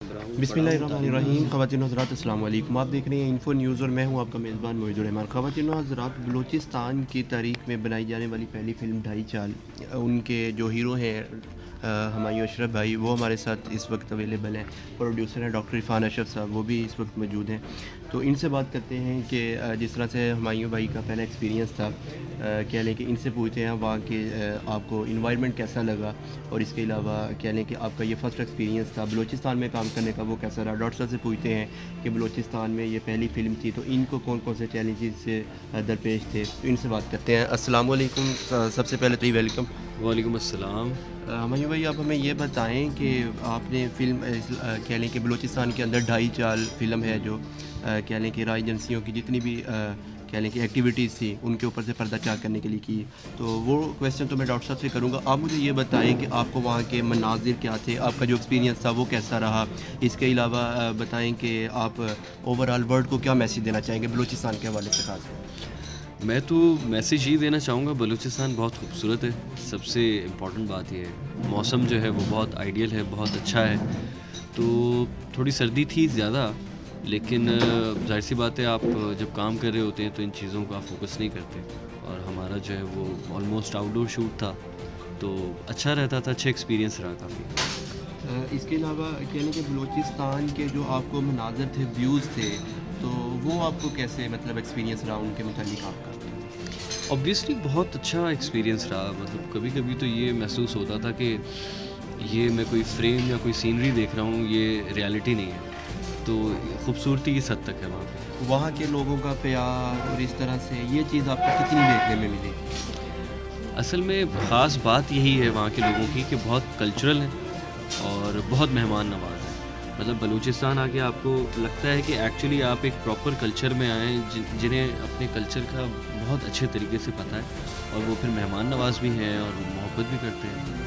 बिस्मिल्लाहिर्रहमानिर्रहीम। ख़वातीन हज़रात अस्सलाम वालेकुम। आप देख रहे हैं इन्फो न्यूज़ और मैं हूं आपका मेज़बान मोहिजुर रहमान। ख़वातीन हज़रात, बलूचिस्तान की तारीख़ में बनाई जाने वाली पहली फ़िल्म ढाई चाल, उनके जो हीरो हैं हमायूं अशरफ भाई, वो हमारे साथ इस वक्त अवेलेबल हैं। प्रोड्यूसर हैं डॉक्टर इरफान अशरफ साहब, वो भी इस वक्त मौजूद हैं। तो इनसे बात करते हैं कि जिस तरह से हमायूं भाई का पहला एक्सपीरियंस था, कह लें कि इनसे पूछते हैं वहाँ के आपको इन्वायरमेंट कैसा लगा, और इसके अलावा कह लें कि आपका ये फ़र्स्ट एक्सपीरियंस था बलूचिस्तान में काम करने का, वो कैसा रहा। डॉक्टर साहब से पूछते हैं कि बलूचिस्तान में ये पहली फ़िल्म थी, तो इनको कौन कौन से चैलेंजेस से दरपेश थे, तो इनसे बात करते हैं। अस्सलाम वालेकुम। सबसे पहले तो वेलकम। वालेकुम अस्सलाम। हमायूं भाई, आप हमें ये बताएं कि आपने फ़िल्म कह लें कि बलूचिस्तान के अंदर ढाई चाल फ़िल्म है, जो कह लें कि राय एजेंसियों की जितनी भी कह लें कि एक्टिविटीज़ थी, उनके ऊपर से पर्दा चाक करने के लिए की। तो वो क्वेश्चन तो मैं डॉक्टर साहब से करूँगा। आप मुझे ये बताएं कि आपको वहाँ के मनाजिर क्या थे, आपका जो एक्सपीरियंस था वो कैसा रहा। इसके अलावा बताएं कि आप ओवरऑल वर्ल्ड को क्या मैसेज देना चाहेंगे बलूचिस्तान के हवाले से खास। मैं तो मैसेज ये देना चाहूँगा, बलूचिस्तान बहुत खूबसूरत है। सबसे इम्पॉर्टेंट बात ये है, मौसम जो है वो बहुत आइडियल है, बहुत अच्छा है। तो थोड़ी सर्दी थी ज़्यादा, लेकिन ज़ाहिर सी बात है, आप जब काम कर रहे होते हैं तो इन चीज़ों को आप फोकस नहीं करते। और हमारा जो है वो ऑलमोस्ट आउटडोर शूट था, तो अच्छा रहता था, अच्छा एक्सपीरियंस रहा काफ़ी। इसके अलावा कह लें कि बलूचिस्तान के जो आपको मनाज़र थे, व्यूज़ थे, तो वो आपको कैसे मतलब एक्सपीरियंस रहा उनके मुतालिक आपका? ऑब्वियसली बहुत अच्छा एक्सपीरियंस रहा। मतलब कभी कभी तो ये महसूस होता था कि ये मैं कोई फ्रेम या कोई सीनरी देख रहा हूँ, ये रियलिटी नहीं है। तो खूबसूरती इस हद तक है वहाँ पे। वहाँ के लोगों का प्यार और इस तरह से ये चीज़ आपको कितनी देखने में मिली? असल में ख़ास बात यही है वहाँ के लोगों की कि बहुत कल्चरल हैं और बहुत मेहमान नवाज हैं। मतलब बलूचिस्तान आके आपको लगता है कि एक्चुअली आप एक प्रॉपर कल्चर में आए हैं, जिन्हें अपने कल्चर का बहुत अच्छे तरीके से पता है, और वो फिर मेहमान नवाज भी हैं और मोहब्बत भी करते हैं।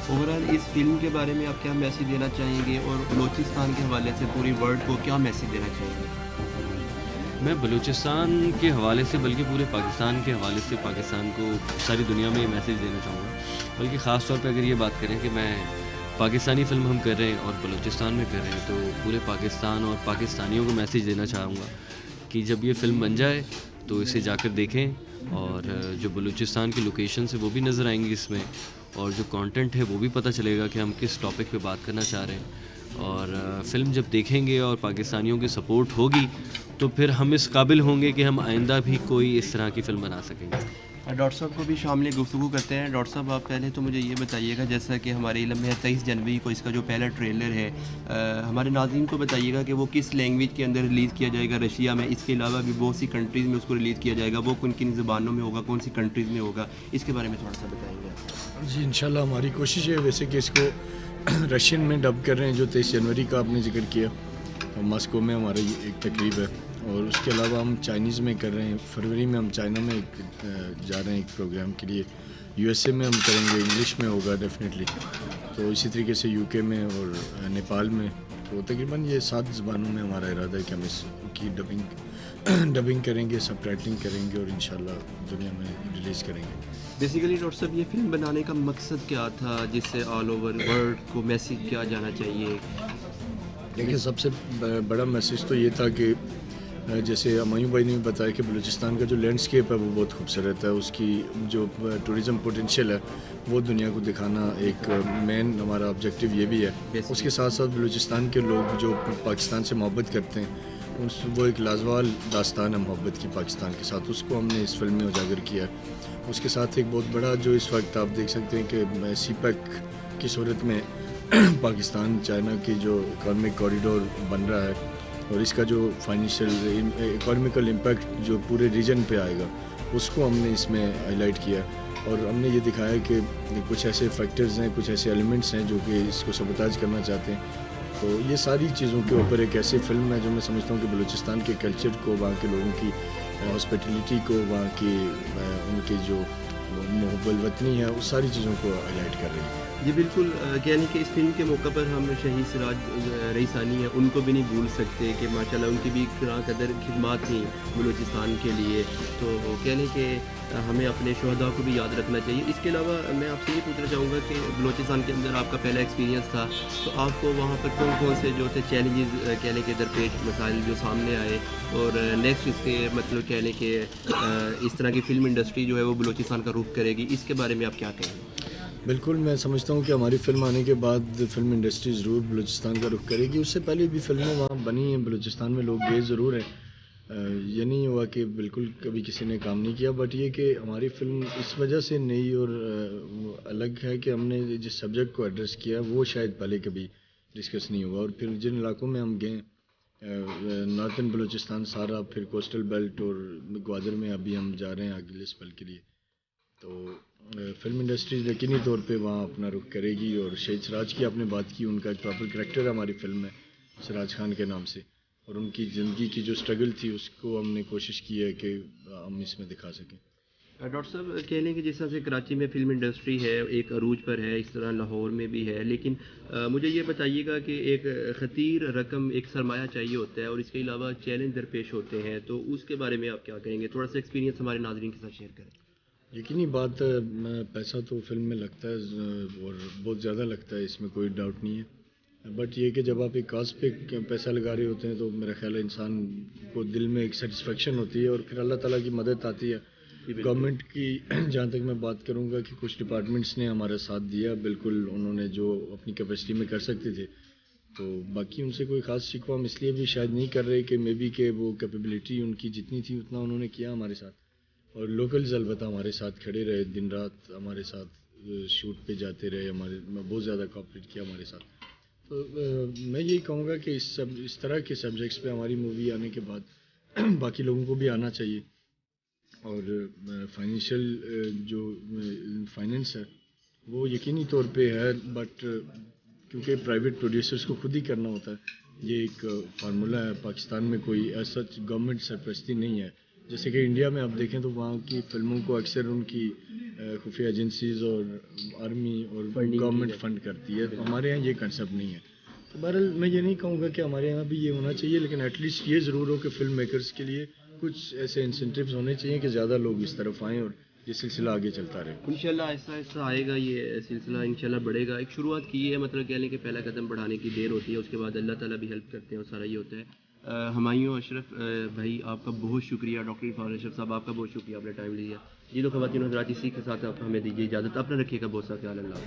ओवरऑल इस फिल्म के बारे में आप क्या मैसेज देना चाहेंगे, और बलूचिस्तान के हवाले से पूरी वर्ल्ड को क्या मैसेज देना चाहेंगे? मैं बलूचिस्तान के हवाले से, बल्कि पूरे पाकिस्तान के हवाले से, पाकिस्तान को सारी दुनिया में ये मैसेज देना चाहूँगा। बल्कि ख़ास तौर पे अगर ये बात करें कि मैं पाकिस्तानी फ़िल्म हम कर रहे हैं और बलूचिस्तान में कर रहे हैं, तो पूरे पाकिस्तान और पाकिस्तानियों को मैसेज देना चाहूँगा कि जब ये फ़िल्म बन जाए तो इसे जाकर देखें, और जो बलूचिस्तान की लोकेशंस है वो भी नज़र आएंगी इसमें, और जो कंटेंट है वो भी पता चलेगा कि हम किस टॉपिक पे बात करना चाह रहे हैं। और फ़िल्म जब देखेंगे और पाकिस्तानियों की सपोर्ट होगी, तो फिर हम इस काबिल होंगे कि हम आइंदा भी कोई इस तरह की फ़िल्म बना सकेंगे। डॉक्टर साहब को भी शामिल गुफ्तगू करते हैं। डॉक्टर साहब, आप पहले तो मुझे ये बताइएगा, जैसा कि हमारे इल्म में है 23 जनवरी को इसका जो पहला ट्रेलर है, हमारे नाज़रीन को बताइएगा कि वो किस लैंग्वेज के अंदर रिलीज़ किया जाएगा रशिया में। इसके अलावा भी बहुत सी कंट्रीज़ में उसको रिलीज़ किया जाएगा, वो किन किन ज़बानों में होगा, कौन सी कंट्रीज़ में होगा, इसके बारे में थोड़ा सा बताएंगे। जी इंशाल्लाह हमारी कोशिश है वैसे कि इसको रशियन में डब कर रहे हैं, जो 23 जनवरी का आपने जिक्र किया, और मॉस्को में हमारा ये एक तकरीब है। और उसके अलावा हम चाइनीज़ में कर रहे हैं, फरवरी में हम चाइना में जा रहे हैं एक प्रोग्राम के लिए। यूएसए में हम करेंगे, इंग्लिश में होगा डेफिनेटली। तो इसी तरीके से यूके में और नेपाल में, तो तकरीबन ये 7 ज़बानों में हमारा इरादा है कि हम इसकी डबिंग करेंगे, सबटाइटलिंग करेंगे और इंशाल्लाह दुनिया में रिलीज़ करेंगे। बेसिकली डॉक्टर साहब, ये फिल्म बनाने का मकसद क्या था, जिससे ऑल ओवर वर्ल्ड को मैसेज क्या जाना चाहिए? देखिए, सबसे बड़ा मैसेज तो ये था कि जैसे हमायूं भाई ने भी बताया कि बलूचिस्तान का जो लैंडस्केप है वो बहुत खूबसूरत है, उसकी जो टूरिज़म पोटेंशियल है वो दुनिया को दिखाना एक मेन हमारा ऑब्जेक्टिव ये भी है। उसके साथ साथ बलूचिस्तान के लोग जो पाकिस्तान से मोहब्बत करते हैं, वो एक लाजवाब दास्तान है मोहब्बत की पाकिस्तान के साथ, उसको हमने इस फिल्म में उजागर किया है। उसके साथ एक बहुत बड़ा जो इस वक्त आप देख सकते हैं कि सीपैक की सूरत में पाकिस्तान चाइना की जो इकॉनमिक कॉरिडोर बन रहा है, और इसका जो फाइनेंशियल इकोनॉमिकल इम्पैक्ट जो पूरे रीजन पे आएगा, उसको हमने इसमें हाईलाइट किया। और हमने ये दिखाया कि कुछ ऐसे फैक्टर्स हैं, कुछ ऐसे एलिमेंट्स हैं जो कि इसको सबोटाज करना चाहते हैं। तो ये सारी चीज़ों के ऊपर एक ऐसी फिल्म है जो मैं समझता हूँ कि बलूचिस्तान के कल्चर को, वहाँ के लोगों की हॉस्पिटलिटी को, वहाँ की उनकी जो मुहब्बत वतनी है, उस सारी चीज़ों को हाईलाइट कर रही है। جی بالکل، یعنی کہ اس فلم کے موقع پر ہم شہید سراج رئیسانی ہیں ان کو بھی نہیں بھول سکتے کہ ماشاءاللہ ان کی بھی طرح قدر خدمات تھیں بلوچستان کے لیے. تو کہنے کہ ہمیں اپنے شہداء کو بھی یاد رکھنا چاہیے. اس کے علاوہ میں آپ سے یہ پوچھنا چاہوں گا کہ بلوچستان کے اندر آپ کا پہلا ایکسپیرینس تھا تو آپ کو وہاں پر کون کون سے جو تھے چیلنجز کہنے کے درپیش مسائل جو سامنے آئے، اور نیکسٹ اس کے مطلب کہنے کہ اس طرح کی فلم انڈسٹری جو ہے وہ بلوچستان کا رخ کرے گی، اس کے بارے میں آپ کیا کہیں گے؟ بالکل، میں سمجھتا ہوں کہ ہماری فلم آنے کے بعد فلم انڈسٹری ضرور بلوچستان کا رخ کرے گی. اس سے پہلے بھی فلمیں وہاں بنی ہیں، بلوچستان میں لوگ گئے ضرور ہیں. یہ نہیں ہوا کہ بالکل کبھی کسی نے کام نہیں کیا، بٹ یہ کہ ہماری فلم اس وجہ سے نئی اور الگ ہے کہ ہم نے جس سبجیکٹ کو ایڈریس کیا وہ شاید پہلے کبھی ڈسکس نہیں ہوا. اور پھر جن علاقوں میں ہم گئے، نارتھن بلوچستان سارا، پھر کوسٹل بیلٹ اور گوادر میں ابھی ہم جا رہے ہیں اگلے اسپیل کے لیے. تو فلم انڈسٹری یقینی طور پہ وہاں اپنا رخ کرے گی. اور شہید سراج کی آپ نے بات کی، ان کا ایک پراپر کریکٹر ہے ہماری فلم میں سراج خان کے نام سے، اور ان کی زندگی کی جو سٹرگل تھی اس کو ہم نے کوشش کی ہے کہ ہم اس میں دکھا سکیں. ڈاکٹر صاحب کہہ لیں کہ جس طرح سے کراچی میں فلم انڈسٹری ہے ایک عروج پر ہے، اس طرح لاہور میں بھی ہے، لیکن مجھے یہ بتائیے گا کہ ایک خطیر رقم، ایک سرمایہ چاہیے ہوتا ہے اور اس کے علاوہ چیلنج درپیش ہوتے ہیں، تو اس کے بارے میں آپ کیا کہیں گے؟ تھوڑا سا ایکسپیرینس ہمارے ناظرین کے ساتھ شیئر کریں. یقینی بات ہے، پیسہ تو فلم میں لگتا ہے اور بہت زیادہ لگتا ہے، اس میں کوئی ڈاؤٹ نہیں ہے. بٹ یہ کہ جب آپ ایک کاز پہ پیسہ لگا رہے ہوتے ہیں تو میرا خیال ہے انسان کو دل میں ایک سیٹسفیکشن ہوتی ہے، اور پھر اللہ تعالیٰ کی مدد آتی ہے. گورنمنٹ کی جہاں تک میں بات کروں گا کہ کچھ ڈپارٹمنٹس نے ہمارا ساتھ دیا، بالکل انہوں نے جو اپنی کیپیسٹی میں کر سکتے تھے. تو باقی ان سے کوئی خاص شکوہ ہم اس لیے بھی شاید نہیں کر رہے کہ مے بی کہ وہ کیپیبلٹی ان کی جتنی تھی اتنا انہوں نے کیا ہمارے ساتھ. اور لوکلز البتہ ہمارے ساتھ کھڑے رہے، دن رات ہمارے ساتھ شوٹ پہ جاتے رہے، ہمارے بہت زیادہ کوآپریٹ کیا ہمارے ساتھ. تو میں یہی کہوں گا کہ اس طرح کے سبجیکٹس پہ ہماری مووی آنے کے بعد باقی لوگوں کو بھی آنا چاہیے. اور فائنینشیل جو فائنینس ہے وہ یقینی طور پہ ہے، بٹ کیونکہ پرائیویٹ پروڈیوسرس کو خود ہی کرنا ہوتا ہے. یہ ایک فارمولا ہے، پاکستان میں کوئی ایسا گورنمنٹ سرپرستی نہیں ہے. جیسے کہ انڈیا میں آپ دیکھیں تو وہاں کی فلموں کو اکثر ان کی خفیہ ایجنسیز اور آرمی اور گورنمنٹ فنڈ کرتی ہے. ہمارے یہاں یہ کنسیپٹ نہیں ہے. تو بہرحال میں یہ نہیں کہوں گا کہ ہمارے یہاں بھی یہ ہونا چاہیے، لیکن ایٹ لیسٹ یہ ضرور ہو کہ فلم میکرز کے لیے کچھ ایسے انسینٹیوز ہونے چاہیے کہ زیادہ لوگ اس طرف آئیں اور یہ سلسلہ آگے چلتا رہے. انشاءاللہ آہستہ آہستہ آئے گا، یہ سلسلہ انشاءاللہ بڑھے گا. ایک شروعات کی ہے، مطلب کہہ لیں کہ پہلا قدم بڑھانے کی دیر ہوتی ہے، اس کے بعد اللہ تعالیٰ بھی ہیلپ کرتے ہیں اور سارا یہ ہوتا ہے. ہمایوں اشرف بھائی آپ کا بہت شکریہ، ڈاکٹر عرفان اشرف صاحب آپ کا بہت شکریہ، آپ نے ٹائم لیا. جی تو خواتین حضرات، اسی کے ساتھ آپ ہمیں دیجیے اجازت، اپنا رکھیے گا بہت سا خیال. اللہ